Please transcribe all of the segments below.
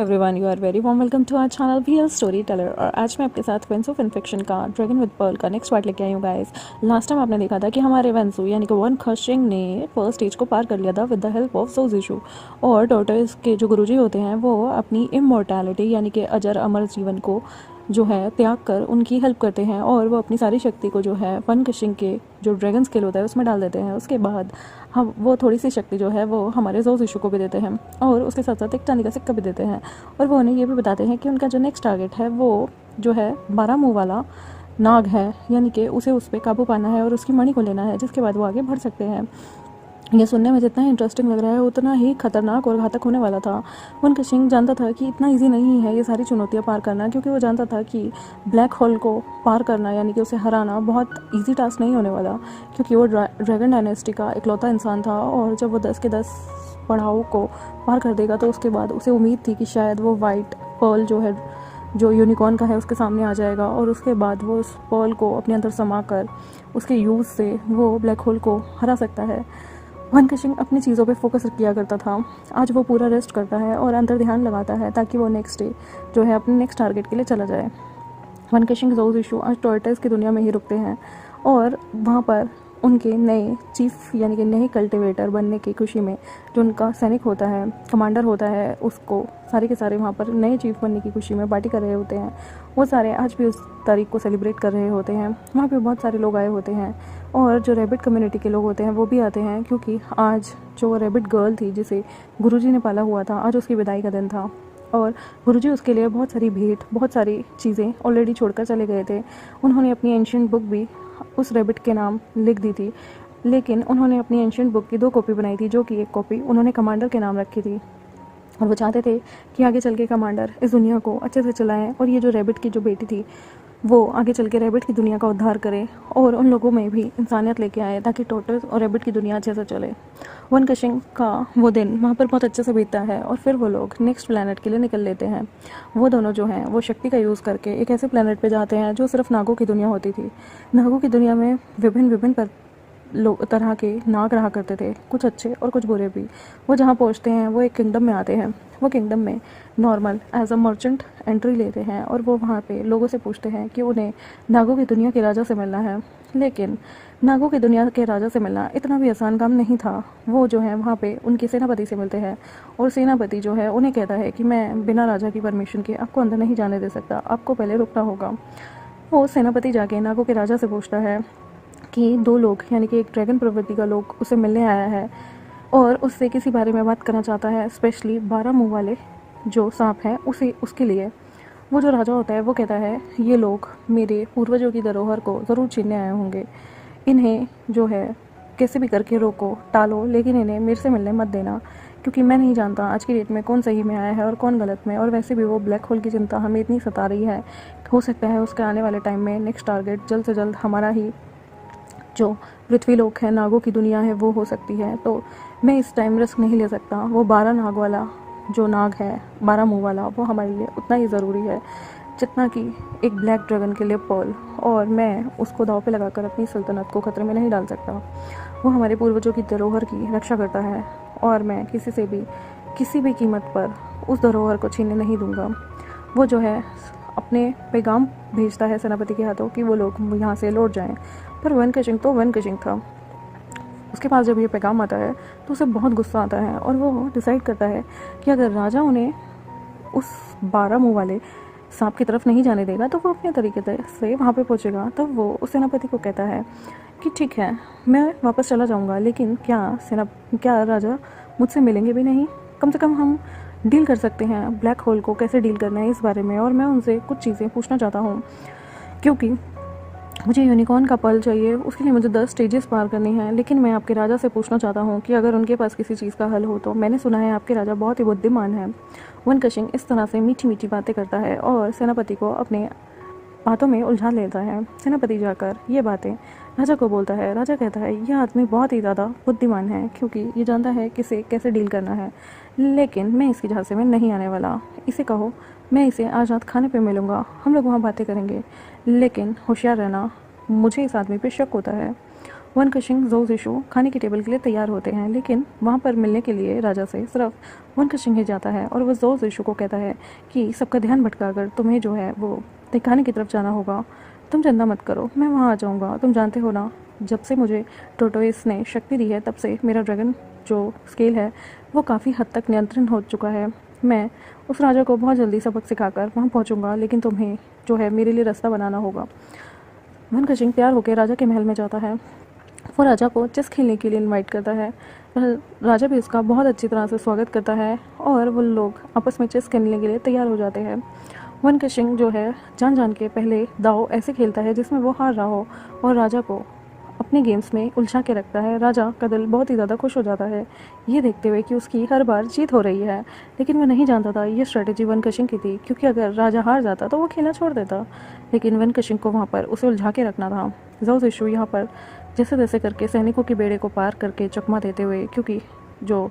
Everyone, you are very warm welcome to our channel VL story teller. और आज मैं आपके साथ विंस ऑफ इन्फेक्शन का ड्रैगन विद पर्ल का नेक्स्ट पार्ट लेके आई हूँ गाइस। लास्ट टाइम आपने देखा था कि हमारे वेंसू यानी कि वन खशिंग ने फर्स्ट स्टेज को पार कर लिया था विद द हेल्प ऑफ सोजिशु। और टोर्टोइस के जो गुरुजी होते हैं वो अपनी इमोर्टैलिटी यानी कि अजर अमर जीवन को जो है त्याग कर उनकी हेल्प करते हैं और वो अपनी सारी शक्ति को जो है वन कशिंग के जो ड्रैगन स्किल होता है उसमें डाल देते हैं। उसके बाद हम वो थोड़ी सी शक्ति जो है वो हमारे जोजिशु को भी देते हैं और उसके साथ साथ एक चांदी का सिक्का भी देते हैं। और वो उन्हें ये भी बताते हैं कि उनका जो नेक्स्ट टारगेट है वो जो है 12 मुँह वाला नाग है, यानी कि उसे उस पर काबू पाना है और उसकी मणि को लेना है, जिसके बाद वो आगे बढ़ सकते हैं। ये सुनने में जितना इंटरेस्टिंग लग रहा है उतना ही खतरनाक और घातक होने वाला था। वन कशिंग जानता था कि इतना इजी नहीं है ये सारी चुनौतियां पार करना, क्योंकि वो जानता था कि ब्लैक होल को पार करना यानी कि उसे हराना बहुत इजी टास्क नहीं होने वाला, क्योंकि वो ड्रैगन डायनेस्टी का इकलौता इंसान था। और जब वो 10 के 10 पड़ाव को पार कर देगा तो उसके बाद उसे उम्मीद थी कि शायद वो वाइट पर्ल जो है जो यूनिकॉर्न का है उसके सामने आ जाएगा और उसके बाद वो उस पर्ल को अपने अंदर समा कर उसके यूज़ से वो ब्लैक होल को हरा सकता है। वन कशिंग अपनी चीज़ों पे फोकस किया करता था। आज वो पूरा रेस्ट करता है और अंदर ध्यान लगाता है ताकि वो नेक्स्ट डे जो है अपने नेक्स्ट टारगेट के लिए चला जाए। वन कशिंग जोजिशु आज टोर्टोइस की दुनिया में ही रुकते हैं और वहाँ पर उनके नए चीफ यानी कि नए कल्टिवेटर बनने की खुशी में जो उनका सैनिक होता है, कमांडर होता है, उसको सारे के सारे वहाँ पर नए चीफ बनने की खुशी में पार्टी कर रहे होते हैं। वो सारे आज भी उस तारीख को सेलिब्रेट कर रहे होते हैं। वहाँ पे बहुत सारे लोग आए होते हैं और जो रैबिट कम्युनिटी के लोग होते हैं वो भी आते हैं, क्योंकि आज जो रैबिट गर्ल थी जिसे गुरुजी ने पाला हुआ था आज उसकी विदाई का दिन था। और गुरुजी उसके लिए बहुत सारी भेंट, बहुत सारी चीज़ें ऑलरेडी छोड़कर चले गए थे। उन्होंने अपनी एंशिएंट बुक भी उस रैबिट के नाम लिख दी थी, लेकिन उन्होंने अपनी एंशिएंट बुक की 2 कॉपी बनाई थी, जो कि एक कॉपी उन्होंने कमांडर के नाम रखी थी। और वो चाहते थे कि आगे चल के कमांडर इस दुनिया को अच्छे से चलाएं और ये जो रैबिट की जो बेटी थी वो आगे चल के रैबिट की दुनिया का उद्धार करे और उन लोगों में भी इंसानियत लेके आए ताकि टोर्टोइस और रैबिट की दुनिया अच्छे से चले। वन कशिंग का वो दिन वहाँ पर बहुत अच्छे से बीतता है और फिर वो लोग नेक्स्ट प्लैनेट के लिए निकल लेते हैं। वो दोनों जो हैं वो शक्ति का यूज़ करके एक ऐसे प्लैनेट पे जाते हैं जो सिर्फ नागों की दुनिया होती थी। नागों की दुनिया में विभिन्न तरह के नाग रहा करते थे, कुछ अच्छे और कुछ बुरे भी। वो जहाँ पहुँचते हैं वो एक किंगडम में आते हैं। वो किंगडम में normal as a merchant entry लेते हैं और वो वहाँ पे लोगों से पूछते हैं कि उन्हें नागों की दुनिया के राजा से मिलना है। लेकिन नागों की दुनिया के राजा से मिलना इतना भी आसान काम नहीं था। वो जो है वहाँ पे उनके सेनापति से मिलते हैं और सेनापति जो है उन्हें कहता है कि मैं बिना राजा की परमिशन के आपको अंदर नहीं जाने दे सकता, आपको पहले रुकना होगा। वो सेनापति जाके नागों के राजा से पूछता है कि 2 लोग यानी कि एक ड्रैगन प्रवृत्ति का लोग उसे मिलने आया है और उससे किसी बारे में बात करना चाहता है, स्पेशली 12 मुँह वाले जो सांप हैं उसके लिए। वो जो राजा होता है वो कहता है ये लोग मेरे पूर्वजों की धरोहर को ज़रूर छीनने आए होंगे, इन्हें जो है कैसे भी करके रोको, टालो, लेकिन इन्हें मेरे से मिलने मत देना, क्योंकि मैं नहीं जानता आज की डेट में कौन सही में आया है और कौन गलत में। और वैसे भी वो ब्लैक होल की चिंता हमें इतनी सता रही है, हो सकता है उसके आने वाले टाइम में नेक्स्ट टारगेट जल्द से जल्द हमारा ही जो पृथ्वी लोक है, नागों की दुनिया है, वो हो सकती है। तो मैं इस टाइम रिस्क नहीं ले सकता। वो 12 नाग वाला जो नाग है, 12 मुँह वाला, वो हमारे लिए उतना ही ज़रूरी है जितना कि एक ब्लैक ड्रैगन के लिए पर्ल। और मैं उसको दांव पे लगाकर अपनी सल्तनत को खतरे में नहीं डाल सकता। वो हमारे पूर्वजों की धरोहर की रक्षा करता है और मैं किसी से भी किसी भी कीमत पर उस धरोहर को छीनने नहीं दूंगा। वो जो है अपने पैगाम भेजता है सेनापति के हाथों कि वो लोग यहाँ से लौट जाएं, पर वन कशिंग था। उसके पास जब ये पैगाम आता है तो उसे बहुत गुस्सा आता है और वो डिसाइड करता है कि अगर राजा उन्हें उस 12 मुँह वाले सांप की तरफ नहीं जाने देगा तो वो अपने तरीके से वहाँ पे पहुँचेगा। तब वो उस सेनापति को कहता है कि ठीक है, मैं वापस चला जाऊँगा, लेकिन क्या राजा मुझसे मिलेंगे भी नहीं? कम से कम हम डील कर सकते हैं, ब्लैक होल को कैसे डील करना है इस बारे में। और मैं उनसे कुछ चीज़ें पूछना चाहता हूँ, क्योंकि मुझे यूनिकॉर्न का पल चाहिए, उसके लिए मुझे 10 स्टेजेस पार करनी है। लेकिन मैं आपके राजा से पूछना चाहता हूँ कि अगर उनके पास किसी चीज़ का हल हो तो। मैंने सुना है आपके राजा बहुत ही बुद्धिमान है। वन कशिंग इस तरह से मीठी मीठी बातें करता है और सेनापति को अपने बातों में उलझा लेता है। सेनापति जाकर ये बातें राजा को बोलता है। राजा कहता है यह आदमी बहुत ही ज़्यादा बुद्धिमान है, क्योंकि ये जानता है किसे कैसे डील करना है, लेकिन मैं इसकी झांसे में नहीं आने वाला। इसे कहो मैं इसे आज रात खाने पे मिलूँगा, हम लोग वहाँ बातें करेंगे, लेकिन होशियार रहना, मुझे इस आदमी पे शक होता है। वन कशिंग ज़ोऊ ज़िशु खाने की टेबल के लिए तैयार होते हैं, लेकिन वहाँ पर मिलने के लिए राजा से सिर्फ वन कशिंग ही जाता है और वो ज़ोऊ ज़िशु को कहता है कि सबका ध्यान भटकाकर तुम्हें जो है वो तहखाने की तरफ जाना होगा। तुम चिंता मत करो, मैं वहाँ आ जाऊँगा। तुम जानते हो ना, जब से मुझे टोटोइस ने शक्ति दी है तब से मेरा ड्रैगन जो स्केल है वो काफ़ी हद तक नियंत्रण हो चुका है। मैं उस राजा को बहुत जल्दी सबक सिखाकर वहाँ पहुँचूँगा, लेकिन तुम्हें जो है मेरे लिए रास्ता बनाना होगा। वन कशिंग तैयार होकर राजा के महल में जाता है। वो राजा को चेस खेलने के लिए इनवाइट करता है। राजा भी उसका बहुत अच्छी तरह से स्वागत करता है और वो लोग आपस में चेस खेलने के लिए तैयार हो जाते हैं। वन कशिंग जो है जान जान के पहले दाव ऐसे खेलता है जिसमें वो हार रहा हो और राजा को अपने गेम्स में उलझा के रखता है। राजा का दिल बहुत ही ज़्यादा खुश हो जाता है ये देखते हुए कि उसकी हर बार जीत हो रही है, लेकिन वह नहीं जानता था ये स्ट्रेटेजी वन कशिंग की थी, क्योंकि अगर राजा हार जाता तो वो खेलना छोड़ देता, लेकिन वन कशिंग को वहाँ पर उसे उलझा के रखना था। ज़ोऊ ज़िशु यहाँ पर जैसे तैसे करके सैनिकों के बेड़े को पार करके चकमा देते हुए, क्योंकि जो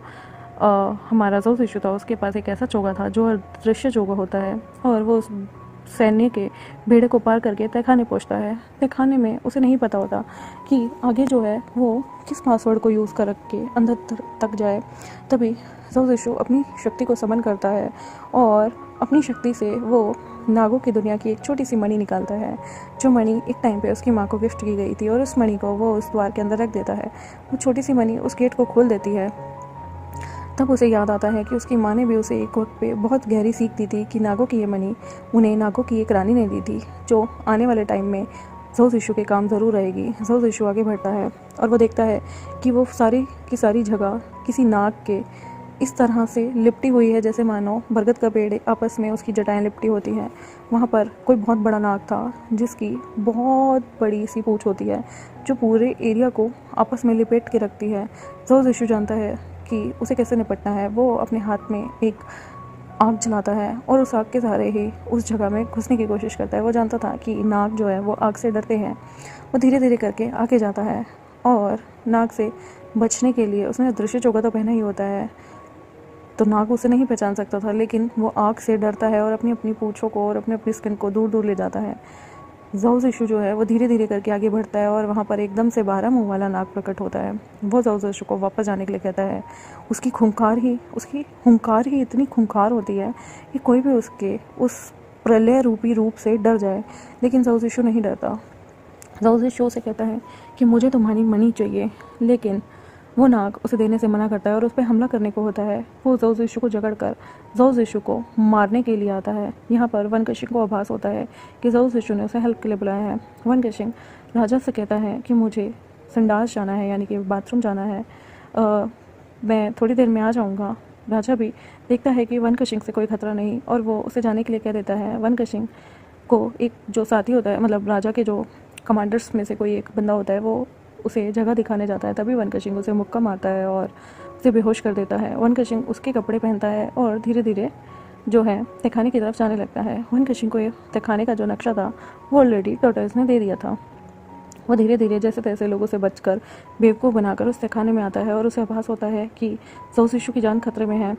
हमारा ज़ोऊ ज़िशु था उसके पास एक ऐसा चोगा था जो दृश्य चोगा होता है, और वो उस सैन्य के बेड़े को पार करके तहखाने पहुंचता है। तहखाने में उसे नहीं पता होता कि आगे जो है वो किस पासवर्ड को यूज़ कर के अंदर तक जाए। तभी ज़ोऊ ज़िशु अपनी शक्ति को समन करता है और अपनी शक्ति से वो नागों की दुनिया की एक छोटी सी मणि निकालता है, जो मणि एक टाइम पे उसकी माँ को गिफ्ट की गई थी, और उस मणि को वो उस द्वार के अंदर रख देता है। वो छोटी सी मणि उस गेट को खोल देती है। तब उसे याद आता है कि उसकी माँ ने भी उसे एक वक्त पे बहुत गहरी सीख दी थी कि नागों की ये मणि उन्हें नागों की एक रानी ने दी थी, जो आने वाले टाइम में ज़ोऊ ज़िशु के काम ज़रूर रहेगी। ज़ोऊ ज़िशु आगे बढ़ता है और वो देखता है कि वो सारी की सारी जगह किसी नाग के इस तरह से लिपटी हुई है जैसे मानो बरगद का पेड़ आपस में उसकी जटाएं लिपटी होती हैं। वहाँ पर कोई बहुत बड़ा नाग था जिसकी बहुत बड़ी सी पूँछ होती है, जो पूरे एरिया को आपस में लिपेट के रखती है। ज़ोऊ ज़िशु जानता है कि उसे कैसे निपटना है। वो अपने हाथ में एक आग जलाता है और उस आग के सहारे ही उस जगह में घुसने की कोशिश करता है। वो जानता था कि नाग जो है वो आग से डरते हैं। वो धीरे धीरे करके आगे जाता है और नाग से बचने के लिए उसने दृश्य चोगा तो पहना ही होता है, तो नाग उसे नहीं पहचान सकता था, लेकिन वो आग से डरता है और अपनी अपनी पूँछों को और अपनी अपनी स्किन को दूर दूर ले जाता है। ज़ोऊ ज़िशु जो है वो धीरे धीरे करके आगे बढ़ता है और वहाँ पर एकदम से 12 मुँह वाला नाग प्रकट होता है। वो ज़ोऊ ज़िशु को वापस जाने के लिए कहता है। उसकी हुंकार ही इतनी खूंखार होती है कि कोई भी उसके उस प्रलय रूपी रूप से डर जाए, लेकिन ज़ोऊ ज़िशु नहीं डरता। ज़ोऊ ज़िशु उसे कहता है कि मुझे तुम्हारी मणि चाहिए, लेकिन वो नाग उसे देने से मना करता है और उस पर हमला करने को होता है। वो ज़ोऊ ज़िशु को जकड़कर ज़ोऊ ज़िशु को मारने के लिए आता है। यहाँ पर वन कशिंग को आभास होता है कि ज़ोऊ ज़िशु ने उसे हेल्प के लिए बुलाया है। वन कशिंग राजा से कहता है कि मुझे संडास जाना है, यानी कि बाथरूम जाना है, मैं थोड़ी देर में आ जाऊँगा। राजा भी देखता है कि वन कशिंग से कोई खतरा नहीं और वो उसे जाने के लिए कह देता है। वन कशिंग को एक जो साथी होता है, मतलब राजा के जो कमांडर्स में से कोई एक बंदा होता है, वो उसे जगह दिखाने जाता है। तभी वन कशिंग उसे मुक्का मारता है और उसे बेहोश कर देता है। वन कशिंग उसके कपड़े पहनता है और धीरे धीरे जो है तहखाने की तरफ जाने लगता है। वन कशिंग को तहखाने का जो नक्शा था वो ऑलरेडी टोटल्स ने दे दिया था। वो धीरे धीरे जैसे तैसे लोगों से बचकर बेवकूफ़ बनाकर उस तहखाने में आता है और उसे आभास होता है कि ज़ोऊ ज़िशु की जान खतरे में है।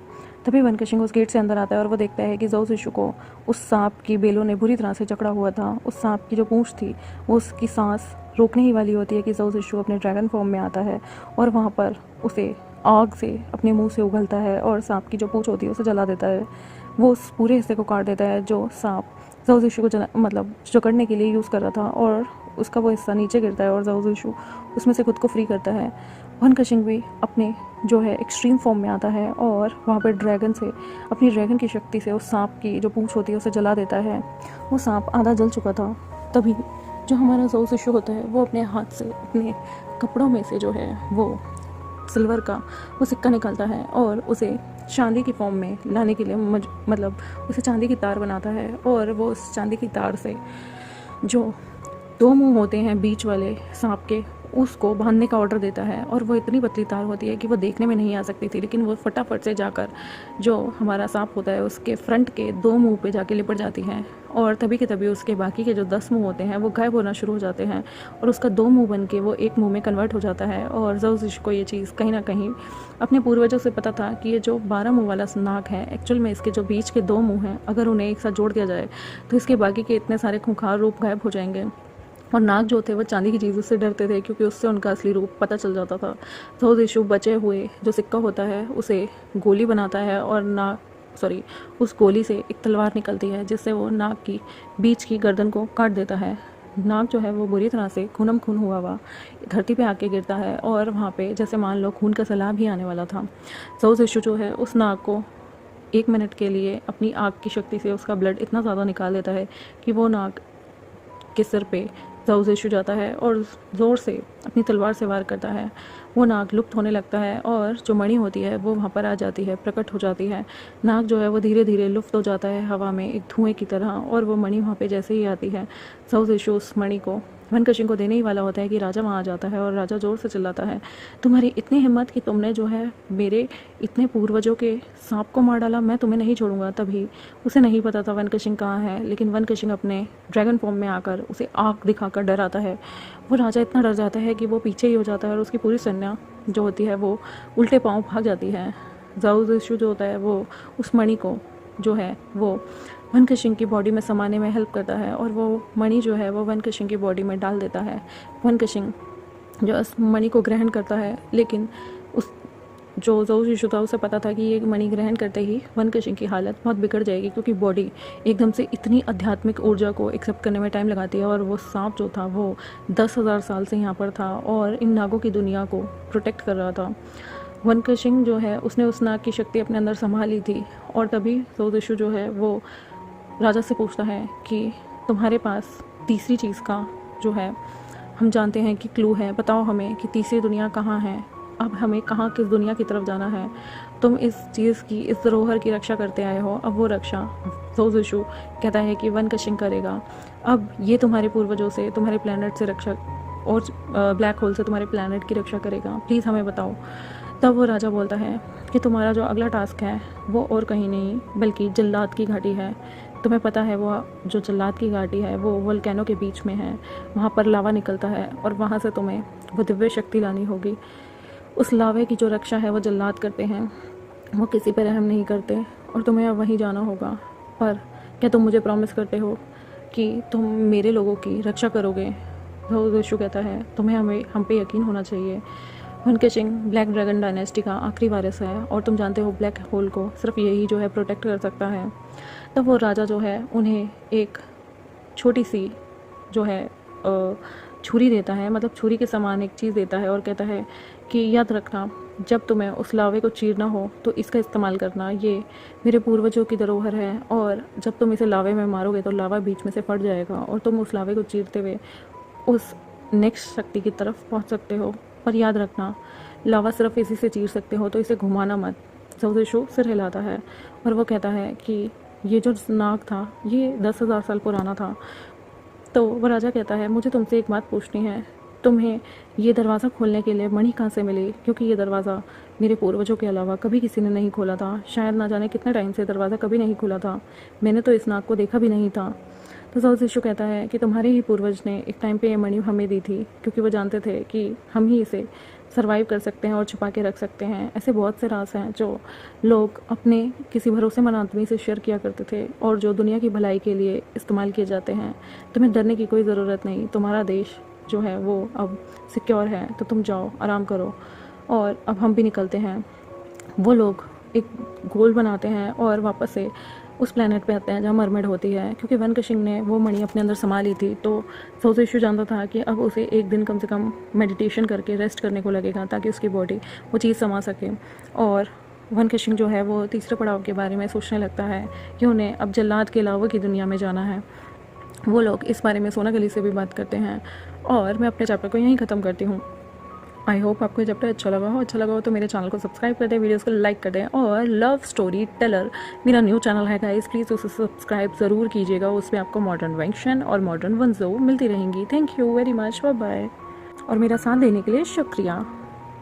तभी वन कशिंग उस गेट से अंदर आता है और वो देखता है कि ज़ोऊ ज़िशु को उस सांप की बेलों ने बुरी तरह से जकड़ा हुआ था। उस सांप की जो पूँछ थी वो उसकी सांस रोकने ही वाली होती है कि ज़ोऊ ज़िशु अपने ड्रैगन फॉर्म में आता है और वहाँ पर उसे आग से अपने मुंह से उगलता है और सांप की जो पूँछ होती है उसे जला देता है। वो उस पूरे हिस्से को काट देता है जो सांप ज़ोऊ ज़िशु को मतलब जकड़ने के लिए यूज़ कर रहा था, और उसका वो हिस्सा नीचे गिरता है और ज़ोऊ ज़िशु उसमें से खुद को फ्री करता है। वन कशिंग भी अपने जो है एक्सट्रीम फॉर्म में आता है और वहाँ पर ड्रैगन से अपनी ड्रैगन की शक्ति से उस सांप की जो पूँछ होती है उसे जला देता है। वो सांप आधा जल चुका था। तभी जो हमारा ज़ोऊ ज़िशु होता है वो अपने हाथ से अपने कपड़ों में से जो है वो सिल्वर का वो सिक्का निकालता है और उसे चांदी की फॉर्म में लाने के लिए मतलब उसे चांदी की तार बनाता है, और वो उस चांदी की तार से जो 2 मुंह होते हैं बीच वाले सांप के उसको बांधने का ऑर्डर देता है। और वो इतनी पतली तार होती है कि वो देखने में नहीं आ सकती थी, लेकिन वो फटाफट से जाकर जो हमारा सांप होता है उसके फ्रंट के 2 मुंह पे जाके लिपट जाती हैं, और तभी के तभी उसके बाकी के जो 10 मुंह होते हैं वो गायब होना शुरू हो जाते हैं और उसका 2 मुंह बन के वो 1 मुंह में कन्वर्ट हो जाता है। और ज़ोऊ ज़िशु को ये चीज़ कहीं ना कहीं अपने पूर्वजों से पता था कि ये जो 12 मुंह वाला नाग है एक्चुअल में इसके जो बीच के 2 मुंह हैं अगर उन्हें एक साथ जोड़ दिया जाए तो इसके बाकी के इतने सारे खूंखार रूप गायब हो जाएंगे। और नाग जो थे वो चांदी की चीज़ों से डरते थे क्योंकि उससे उनका असली रूप पता चल जाता था। तो ऋषु बचे हुए जो सिक्का होता है उसे गोली बनाता है और उस गोली से एक तलवार निकलती है जिससे वो नाग की बीच की गर्दन को काट देता है। नाग जो है वो बुरी तरह से खूनम खून हुआ धरती पे आके गिरता है और वहाँ पे जैसे मान लो खून का सैलाब भी आने वाला था। तो ऋषु जो है उस नाग को 1 मिनट के लिए अपनी आग की शक्ति से उसका ब्लड इतना ज़्यादा निकाल देता है कि वो नाग के सिर पे ज़ाओज़ेशु जाता है और ज़ोर से अपनी तलवार से वार करता है। वो नाग लुप्त होने लगता है और जो मणि होती है वो वहाँ पर आ जाती है, प्रकट हो जाती है। नाग जो है वो धीरे धीरे लुप्त हो जाता है हवा में एक धुएं की तरह, और वो मणि वहाँ पे जैसे ही आती है ज़ाओज़ेशु उस मणि को वनकशिंग को देने ही वाला होता है कि राजा वहाँ आ जाता है और राजा ज़ोर से चिल्लाता है, तुम्हारी इतनी हिम्मत कि तुमने जो है मेरे इतने पूर्वजों के सांप को मार डाला, मैं तुम्हें नहीं छोड़ूंगा। तभी उसे नहीं पता था वनकशिंग कहाँ है, लेकिन वनकशिंग अपने ड्रैगन फॉर्म में आकर उसे आँख दिखाकर डराता है। वो राजा इतना डर जाता है कि वो पीछे ही हो जाता है और उसकी पूरी सेना जो होती है वो उल्टे पाँव भाग जाती है। ज़ाओज़ेशु जो होता है वो उस मणि को जो है वो वनकशिंग की बॉडी में समाने में हेल्प करता है और वो मणि जो है वो वनकशिंग की बॉडी में डाल देता है। वनकशिंग जो उस मणि को ग्रहण करता है, लेकिन उस जो ज़ाओज़ेशु था उसे पता था कि ये मणि ग्रहण करते ही वनकशिंग की हालत बहुत बिगड़ जाएगी क्योंकि बॉडी एकदम से इतनी आध्यात्मिक ऊर्जा को एक्सेप्ट करने में टाइम लगाती है। और वो सांप जो था वो 10,000 साल से यहाँ पर था और इन नागों की दुनिया को प्रोटेक्ट कर रहा था। वनकशिंग जो है उसने उस नाग की शक्ति अपने अंदर संभाल ली थी और तभी ज़ाओज़ेशु जो है वो राजा से पूछता है कि तुम्हारे पास तीसरी चीज़ का जो है हम जानते हैं कि क्लू है, बताओ हमें कि तीसरी दुनिया कहाँ है, अब हमें कहाँ किस दुनिया की तरफ जाना है। तुम इस चीज़ की, इस धरोहर की रक्षा करते आए हो, अब वो रक्षा ज़ाओज़ेशु कहता है कि वनकशिंग करेगा। अब ये तुम्हारे पूर्वजों से, तुम्हारे प्लैनेट से रक्षा और ब्लैक होल से तुम्हारे प्लैनेट की रक्षा करेगा, प्लीज़ हमें बताओ। तब वो राजा बोलता है कि तुम्हारा जो अगला टास्क है वो और कहीं नहीं बल्कि जल्लाद की घाटी है। तुम्हें पता है वो जो जल्लाद की घाटी है वो वोल्केनो के बीच में है, वहाँ पर लावा निकलता है और वहाँ से तुम्हें वो दिव्य शक्ति लानी होगी। उस लावे की जो रक्षा है वो जल्लाद करते हैं, वो किसी पर रहम नहीं करते और तुम्हें अब वहीं जाना होगा। पर क्या तुम मुझे प्रॉमिस करते हो कि तुम मेरे लोगों की रक्षा करोगे? ज़ाओज़ेशु कहता है तुम्हें हम पे यकीन होना चाहिए। वनकशिंग ब्लैक ड्रैगन डायनेस्टी का आखिरी वारिस है और तुम जानते हो ब्लैक होल को सिर्फ यही जो है प्रोटेक्ट कर सकता है। तब वो राजा जो है उन्हें एक छोटी सी जो है छुरी देता है, मतलब छुरी के समान एक चीज़ देता है और कहता है कि याद रखना जब तुम्हें उस लावे को चीरना हो तो इसका इस्तेमाल करना, ये मेरे पूर्वजों की धरोहर है और जब तुम इसे लावे में मारोगे तो लावा बीच में से फट जाएगा और तुम उस लावे को चीरते हुए उस नेक्स्ट शक्ति की तरफ पहुंच सकते हो। पर याद रखना लावा सिर्फ इसी से चीर सकते हो, तो इसे घुमाना मत। ज़ाओज़ेशु सिर हिलाता है और वो कहता है कि ये जो नाग था ये 10,000 साल पुराना था। तो वो राजा कहता है मुझे तुमसे एक बात पूछनी है, तुम्हें ये दरवाज़ा खोलने के लिए मणि कहाँ से मिली? क्योंकि ये दरवाज़ा मेरे पूर्वजों के अलावा कभी किसी ने नहीं खोला था, शायद ना जाने कितने टाइम से दरवाज़ा कभी नहीं खुला था, मैंने तो इस नाग को देखा भी नहीं था। तो ज़ाओज़ेशु कहता है कि तुम्हारे ही पूर्वज ने एक टाइम पे ये मणि हमें दी थी क्योंकि वो जानते थे कि हम ही इसे सर्वाइव कर सकते हैं और छुपा के रख सकते हैं। ऐसे बहुत से राज हैं जो लोग अपने किसी भरोसेमंद आदमी से शेयर किया करते थे और जो दुनिया की भलाई के लिए इस्तेमाल किए जाते हैं। तुम्हें डरने की कोई ज़रूरत नहीं, तुम्हारा देश जो है वो अब सिक्योर है, तो तुम जाओ आराम करो। और अब हम भी निकलते हैं। वो लोग एक गोल बनाते हैं और वापस से उस प्लेनेट पे आते हैं जहाँ मरमेड होती है। क्योंकि वनकशिंग ने वो मणि अपने अंदर समा ली थी तो ज़ाओज़ेशु जानता था कि अब उसे एक दिन कम से कम मेडिटेशन करके रेस्ट करने को लगेगा ताकि उसकी बॉडी वो चीज़ समा सके। और वनकशिंग जो है वो तीसरे पड़ाव के बारे में सोचने लगता है कि उन्हें अब जल्लाद के अलावा की दुनिया में जाना है। वो लोग इस बारे में सोनागली से भी बात करते हैं और मैं अपने चैप्टर को यहीं ख़त्म करती हूँ। आई होप आपको ये चैप्टर अच्छा लगा हो तो मेरे चैनल को सब्सक्राइब कर दें, वीडियोस को लाइक कर दें। और लव स्टोरी टेलर मेरा न्यू चैनल है गाइस, प्लीज़ उसे सब्सक्राइब ज़रूर कीजिएगा। उसमें आपको मॉडर्न वेंशन और मॉडर्न वंजो मिलती रहेंगी। Thank you very much, bye bye और मेरा साथ देने के लिए शुक्रिया।